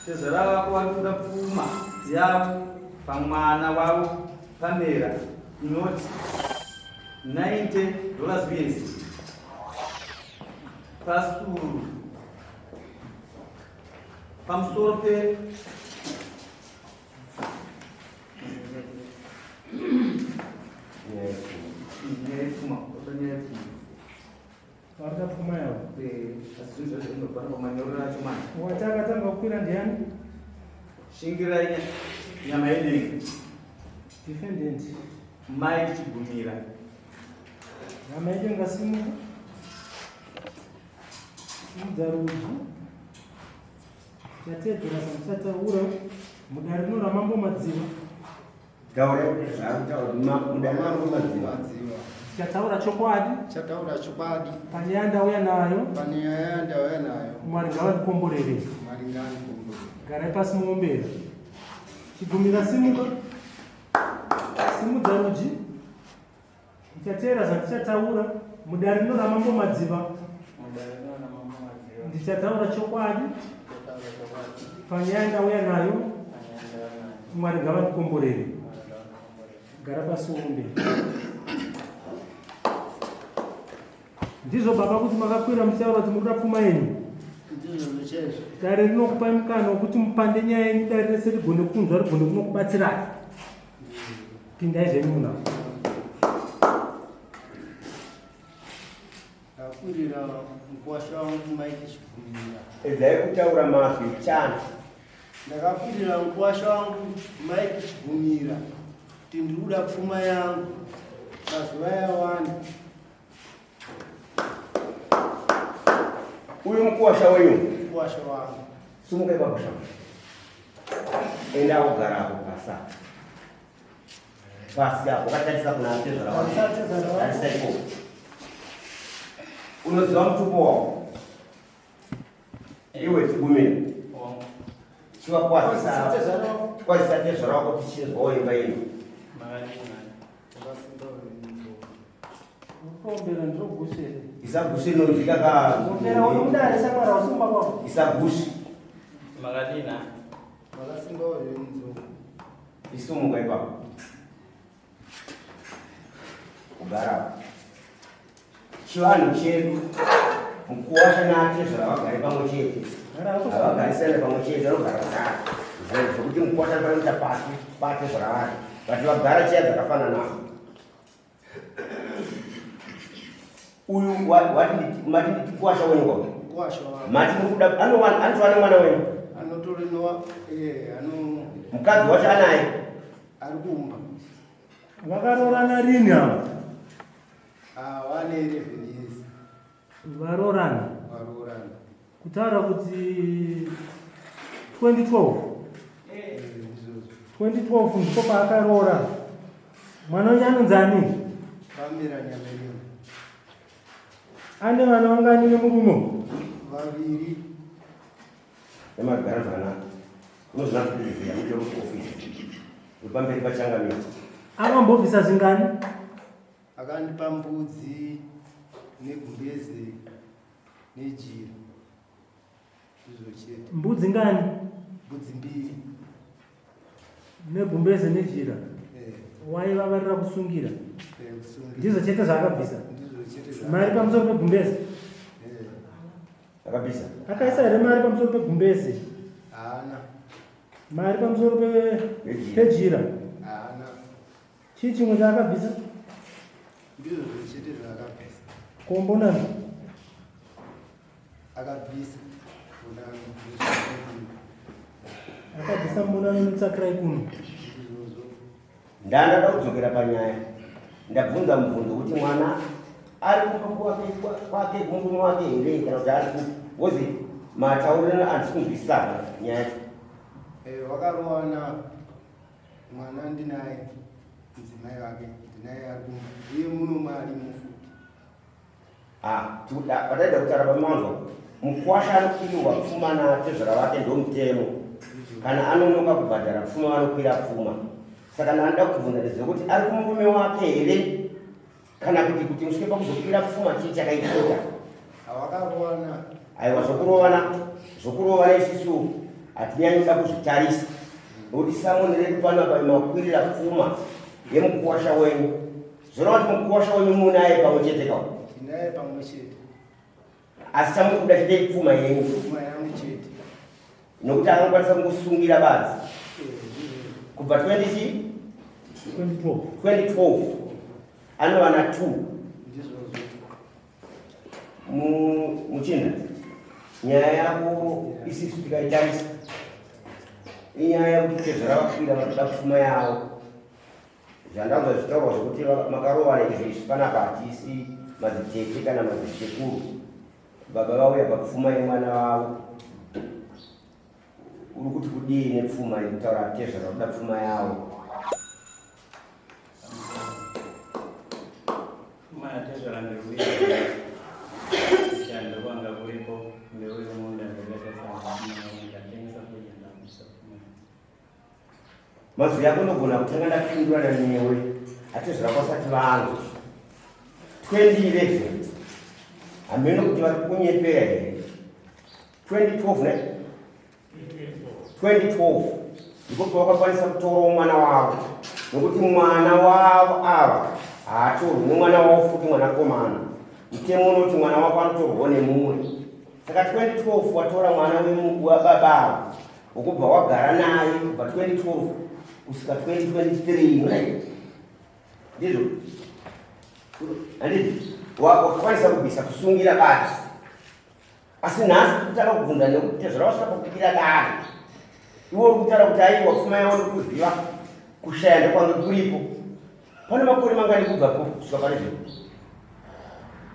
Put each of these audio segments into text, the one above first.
Tezara kuanda puma ya pangmana wau kamera not $90 bills pastor pamsorte Warga pemain. assunto no para manhora cuma Wataka tanga kupira ndiani? shingira nyama yedu Defendant. mai chigumira Amaje ngasimu. Mdaruji. Yatetera samsata ura mudarinura mambo madziva. Gaure mudamambo madziva. Chataura chokwadi. Chataura chokwadi. Panyanda uya nayo. Panyanda uya nayo. Mwaringawa kukomborere. Maringani kukomborere. Gara pasi muombera. Chigumira simu. Simu daruji. Chatera zachataura mudarinura mambo madziva. Ndichataura chokwadi. Panyanda uya nayo. Mwaringawa kukomborere. Gara pasi muombera. Ndizo baba kuti makakwira mutaura kuti muri pfuma yenyu. Ndizo mchezo. Dare rinokupa mukana wekuti mupande nyaya yenyu dare rese rigone kunzwa rigone kunokubatsirai. Pindai zvenyu munavo. Ndakwirira mukwasha wangu Mike Chigumira. Ezai kutaura mazwi chana. Ndakakwirira mukwasha wangu Mike Chigumira kuti ndikuda pfuma yangu mazuva yawanda. Uyu mkuwasha wenyu. Mukwasha wangu. Sumuke bakusha. Enda kugara hapo pasa. Pasi hapo katatisa kuna tezara wako. Tatisa iko. Unoziwa mtupo wako. Iwe Chigumira. Chiwa kwa sisa. Kwa sisa tezara wako tichizwa oimba yenu. Ukombera ndrogushere. Isagushi nolifika ka. Ukombera unudare samara usumba kwako. Isagushi. magadina Makasimba wenzo. Isumuka ipapo. Kugara. Chivanhu chedu mukuwasha natezvara vagari pamwe chete. Avagarisane pamwe chete vanogara kudaro. Zvekuti mukuwasha vanoita patezvara vari. Vati vagara chiya dzakafanana navo. Uyu mati ndikuwasha wenyu kwako. Mukwasha wangu. Mati mukuda anowana mwana wenyu. Anotorinowa Mukadzi wacho anaye. ari kumba. Vakarorana rini ava? Wane 11 years. Varorana. Varorana. Kutaura kuti 2012. 2012 ndipo paakarora. Mwana wenyu anonzi ani? Pamira Nyamelini. Ane vana vangani nemurume? Vaviri. Emagara zvakanaka. Unozona kuzviziva mucho ofisi. Upamberi pachangamira. Akambobvisa zvingani? Akandipa mbudzi negumbeze nejira. Izvo chete. Mbudzi ngani? Mbudzi mbiri. Negumbeze nejira. Waivavarira kusungira. Kusungira. Ndizvo chete zvaakabvisa. Ndizvo chete. Mari pamusoro pegumbeze? Akabvisa. Akaisa here mari pamusoro pegumbeze? Haana. Mari pamusoro pejira? Haana. Chii chimwe chaakabvisa? Ndizvo chete zvaakabvisa. Kombo nani? Akabvisa. Akabvisa munani notsakirai kuno. Ndanoda kudzokera panyaya. Ndabvunza mubvunzo kuti mwana ari kumba kwake kungume wake here kana kuti ari ku wozi matauriro andisi kunzwisisa nyaya. Wakarowana mwana ndinaye mudzimai wake ndinaye ari iye muno mari mufu pataida kutara pamanzwa mukwasha anokwiriwa pfuma natezvara vake ndomutemo kana anonoka kubhadhara pfuma vanokwira pfuma saka ndanoda kubvunza ndezvekuti ari kumurume wake here kana kuti musvike pakuzokwira pfuma chii chakaitika hawakarowana aiwa zvokurovana isisu hatinyanyoda kuzvitarisa nokuti samoni redu pano pamakwirira pfuma yemukuwasha wenyu zvoreva kuti mukuwasha wenyu munaye pamwe chete kawo tinaye pamwe chete asi chamukuda chete pfuma yenyu pfuma yangu chete nokuti anokwanisa kungosungira badzi kubva 2012 anowana 2 ndizvozvo muchinda nyaya yako isisu tikaitarisa inyaya yekuti tezvara vakwira vatoda pfuma yavo zvandanzwa zvitaurwa zvekuti makarovana izvi panapa hatisi madzitete kana madzisekuru baba vauya papfuma yemwana wavo uri kuti kudii nepfuma yekutaura tezvara vakuda pfuma yavo pfuma yatezvara ndeuya kushanda kwanga kuripo ndeuyo munda ndakatengesa kujenda musafuma mazwi yako ndogona kutanga ndapindurana newe atezvara kwasati vanhu 2011 hameno kuti vari kunyepera here 2012 ndipo pavakakwanisa kutorawo mwana wavo nokuti mwana wavo ava haatorwi nemwana wavo futi mwanakomana mutemo unoti mwana wako anotorwawo nemumwe saka 2012 watora mwana wababa wokubva wagara naye kubva 2012 kusvika 2023 ndizvo handizvi wakakwanisa kubvisa kusungira basi asi nhasi kutara kubvunda nekuti zvaravasvika pakubira dare iwo uri kutaura kuti aiwa pfuma yavo ndikuziva kushaya ndekwange kuripo pane makore mangani kubvapo kusvika pane zvino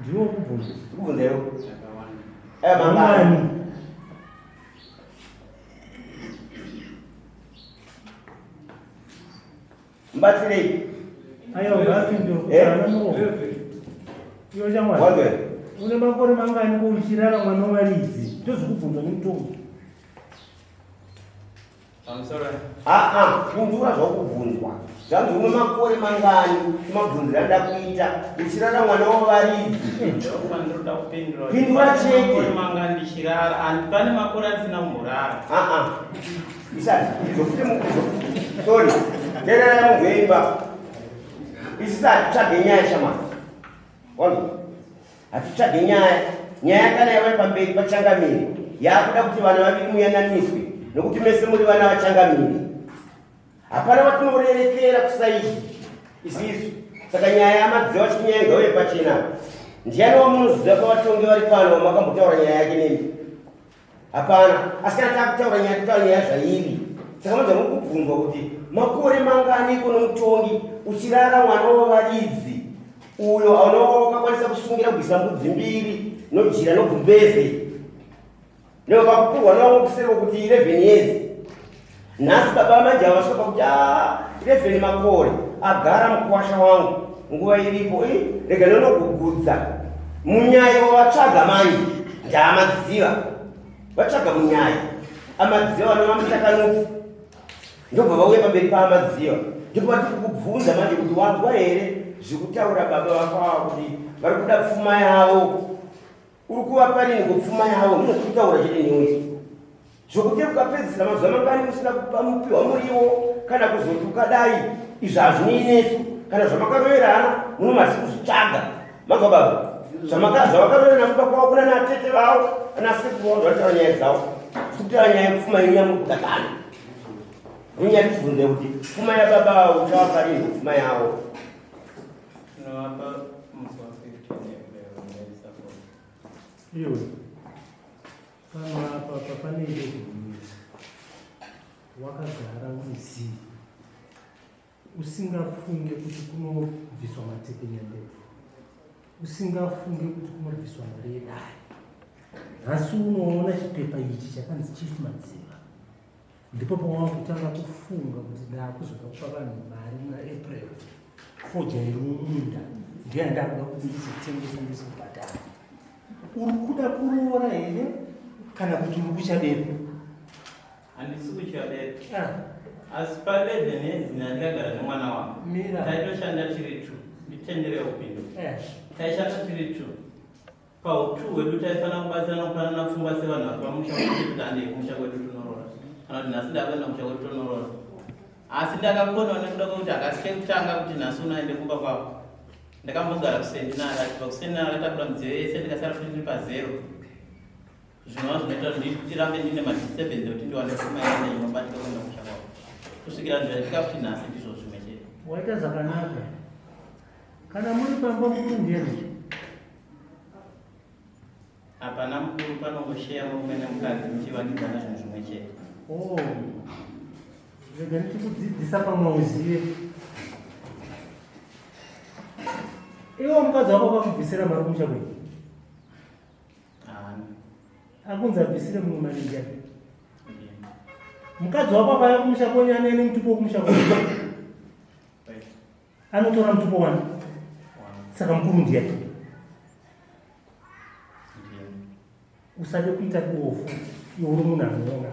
ndiwo kubvunza kubvunzewo mangani mbatsirei aiwa ngaapindoana moo iwo chamwari wandwe une makore mangani kouchirara mwana waridzi ndozvikubvunzwa nemutombo pamusoro kundura zvakubvunzwa zvanzi une makore mangani timabvunzira nda kuita uchirara mwana wavaridzi ndokuva kupindura Pindura chete. makore mangani ndichirara pane makore asina kumborara isati zvokuti sorry nderera mugoimba isisi hatitsvage nyaya shamasi wanzwa hatitsvage nyaya kana yavai pamberi pachangamiri yakuda kuti vana vaviri muyananiswe nokuti mese muri vana vachangamiri hapana vatinorerekera kusaizvi isisu saka nyaya yamadziva chinyaya ngauye pachena ndiani wamunoziva pavatongi vari pano wamakambotaura nyaya yake nemi hapana asi kana takutaura nyaya kutaura nyaya zvairi saka manza mukubvunzwa kuti makore mangani iko nomutongi uchirara mwana wavaridzi uyo wakakwanisa kusungira kubvisa mbudzi mbiri nojira nogumbeze nevakakupurwa navamwe kuseriwa kuti 11 years nhasi baba amanje avasvika pakuti 11 makore agara mukuwasha wangu nguva iripo rega nonogugudza munyaya wavatsvaga manje ndaamadziva vatsvaga munyaya amadziva vanovamutakanutsi ndobva vauya pamberi paamadziva ndipo vatiri kukubvunza manje kuti wanzwa here zvikutaura baba vako kuti vari kuda pfuma yavo uri kuvapa rini kupfuma yavo ndinokutaura chete newe zvokuti ukapedzisira mazuva mangani musina kupa mupiwa muriwo kana kuzoti ukadai izvi hazvininesu kana zvamakaroverana munomasi kuzvitsvaga mazwa baba zvavakaroverana kupa kwavo kuna natete vavo kana sekuru vavo zvataura nyaya dzavo sikutaura nyaya yekupfuma yenyu yamukudakana unyari kubvunze kuti pfuma yababa uchavapa rini kupfuma yavo tinovapa musi wa 15 iwe panapa paneide kugumisa wakagara uzivi usingafunge kuti kunobviswa matekenya ndefu usingafunge kuti kunobviswa mari yedare nhasi unoona chipepa ichi chakanzi chief madziva ndipo pawakutanga kufunga kuti ndakuzoda kupa vanhu mari muna April 4 jairi mumunda ndiye ndakuda kuti ndizotengesa ndizobhadhara. Uri kuda kuroora here kana kuti uri kuchabeba? Handisi kuchabeba. Asi pa11 yedzi ndakagara nemwana wangu. Taitoshanda tiri 2. Nditendere upinduka. Taishanda tiri 2. Pa2 wedu taifanira kubatsirana kupanana pfungwa sevanhu vapamusha kuti ndandei kumusha kwedu tunoroora. Kana kuti nhasi ndakaenda kumusha kwedu tunoroora. Asi ndakakona nekuda kwekuti akatye kutanga kuti nhasi unaende kumba kwavo. Ndakambogara kuSentinari, achibva kuSentinari atakura midziyo yese ndikasara kuti ndiri pa0. Zvinova zvinoita kuti ndirambe ndine madisturbance ekuti ndiwane kumaenda inobatika kuenda kumusha kwavo. Kusvikira ndazvika kuti nhasi ndizvo zvimwe chete. Waita zvakanaka. Kana muri pamba mukuru ndiyeni? Hapana mukuru, panongosheya murume nemukadzi muchivangidzana zvinhu zvimwe chete. Rega ndichikudzidzisa pamwe uzive. Iwo mukadzi wako akakubvisira mari kumusha kwenyu? Akunzi abvisire mumwe mari ndiyani? Mukadzi wako akauya kumusha kwenyu ane mutupo wekumusha kwenyu? Anotora mutupo wani? Saka mukuru ndiyani? Usade kuita bofu iwe uri munhu anoona.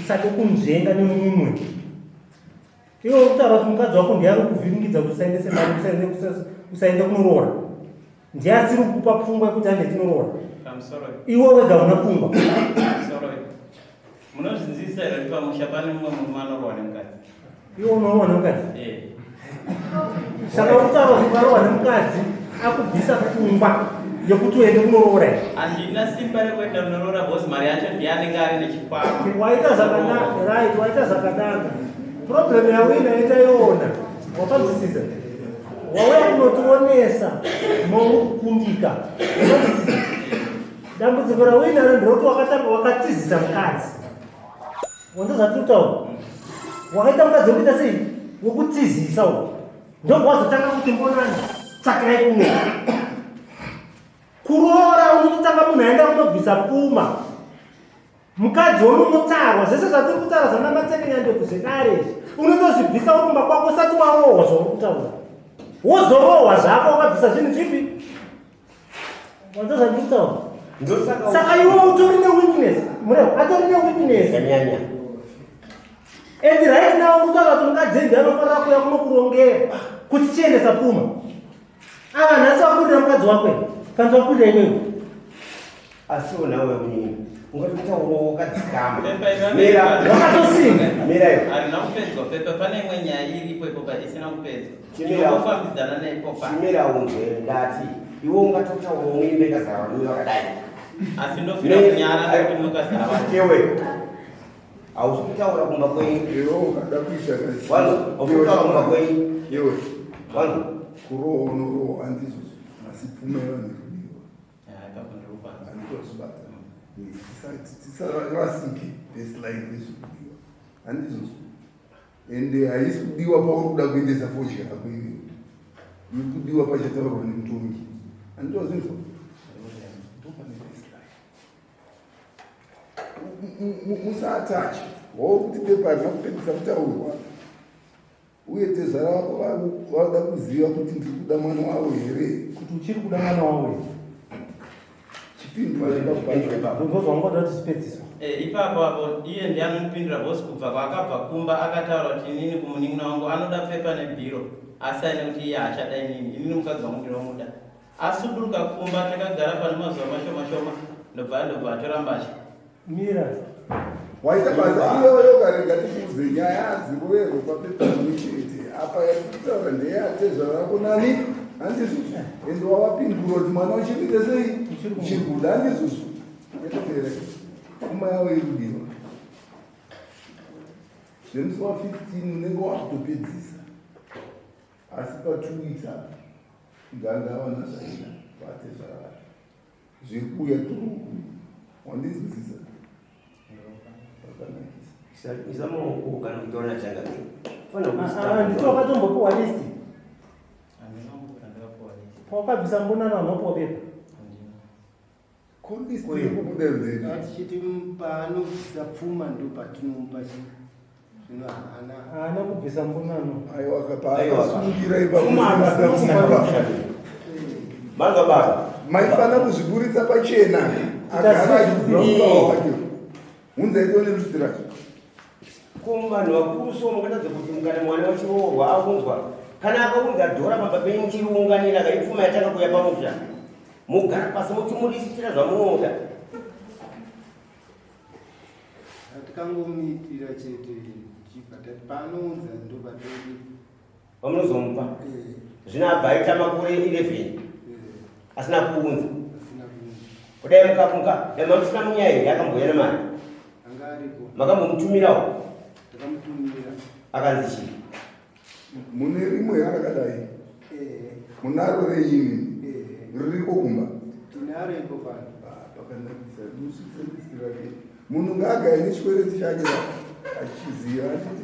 Usade kunzvenga nemumwe. Iwe uri kutaura kuti mukadzi wako ndiye ari kuvhiringidza kuti usaendese mari, usaende kunoroora. Ndiye asiri kukupa pfungwa yekuti ande tinoroora. Iwe wega una pfungwa. Munozvinzisa here kuti pamusha pane mumwe murume anorohwa nemukadzi? Iwe unorohwa nemukadzi? Saka uri kutaura kuti ukarohwa nemukadzi akubvisa pfungwa yekuti uende kunoroora here? Handina simba rekuenda kunoroora bhosi mari yacho ndiye anenge ari nechikwama. Waita zvakanaka, right, waita zvakanaka. Problem yawe inaitaiona. Wapanzwisisa? Wauya kunotionesa mokukundika. Wapanzwisisa? Dambudziko rawinaro nderoti wakatizisa mukadzi. Wanza zvatutaura? Wakaita mukadzi wekuita sei? Wekutizisa uyu. Ndokawazotanga kuti mbonani. Tsakirai kuno. Kuroora unototanga munhu aenda kunobvisa pfuma. Mukadzi unomutarwa zvese zvatiri kutaura zvana matekenya ndekuzvekare. Unotozvibvisa kumba kwako usati warohwa zvauri kutaura. Wozorohwa zvako wakabvisa zvinhu zvipi? Wanza zvatiri kutaura? Saka iwe utori newitness. Mureo atori newitness. And right now utaura kuti mukadzi ndiye anofanira kuuya kunokurongera kuti chiendesa pfuma. Ava nhasi wakurira mukadzi wako. Kanzi wakurira iwewe. Asi unawe unini. Ungatoita wakadzikama. Mira, wakatosinga. Mira iyo. Harina kupedzwa pepa pane imwe nyaya iripo ipopa isina kupedzwa. Inofambidzana neipopa. Chimira unze ndati. Iwe ungatoita umwimekazara varume vakadai. Asi ndofira kunyara nekuti mukazara vanhu. Kewe. Hausi kutaura kumba kwenyu. Iwe ukada kuita kazi. Wangu, ukutaura kumba kwenyu. Iwe. Wangu. Kuroho unoroho handizo. Masipfumero nekudiwa. Kakundirupana. Anditozibata. Tisarasike baseline rezvekudiwa. Handizo. Ende haisi kudiwa pauri kuda kuendesa fodya yako iwewe. Iri kudiwa pachataurwa nemutongi. Handitozvinzwa. Musatacha wauri kuti pepa harina kupedzisa kutaurwa uye tezvara vako vada kuziva kuti ndiri kuda mwana wavo here, Kuti uchiri kuda mwana wawe here. Chipindura Ndozwa ngoda kuti chipedziswa. Ipapo apo iye ndiye anondipindura bhosi kubva kwaakabva kumba akataura kuti inini kumunin'ina wangu anoda pepa nebhiro asi aine kuti iye haachada inini mukadzi wangu ndinomuda. Asuduruka kumba takagara pane mazuva mashoma ndobva atorambazha. Mira. waita basa iyoyo karenga tikuudze nyaya dziruvero papepa rimwe chete apa yakutaura ndeyatezvara vako nani handizvozvo ende wavapindura kuti mwana uchirikuita sei uchiri kuda handizvozvo yatopera pfuma yavo irudiwa zvemusi wa15 unenge wakutopedzisa asi pa2 ngangavana zvaina vatezvara zviri kuuya turuku wandizwisisa Isa maoko kana kutora changa Ndito wakatombopuwa listi. Pawakabvisa mbonana wanopuwa pepa. Kondisi yekubudenzeni. Tichiti paanobvisa pfuma ndo patinomupa zvino haana kubvisa mbunano. Aiwa paakasungira ipakuisa Manga baba. maifana kuzviburitsa pachena agara achiziva wake. Unzaito nerusira. Vanhu vakuru so mukatadza kuti mukana mwana wachiroorwa aunzwa kana akaunza dhora pamba penyu muchiriunganira akaipfuma yatanga kuya pamusha mugara pasi muchimurisitira zvamunoda. Tikangomuitira chete chibva tati paanounza ndo patodi vamunozomupa zvino abva aita makore 11 asina kuunza asina kuunza kudai mukamuka dai mamusina munyaya here akamboya nemari anga aripo makambomutumirawo takamutumira akanzi chii Mune rimwe rakadai. Munaro reini. Ririko kumba. tinaro ipo pano Pakanakisa dusisira ke. Munhu ngaga ine chikwereti chake achiziva achiti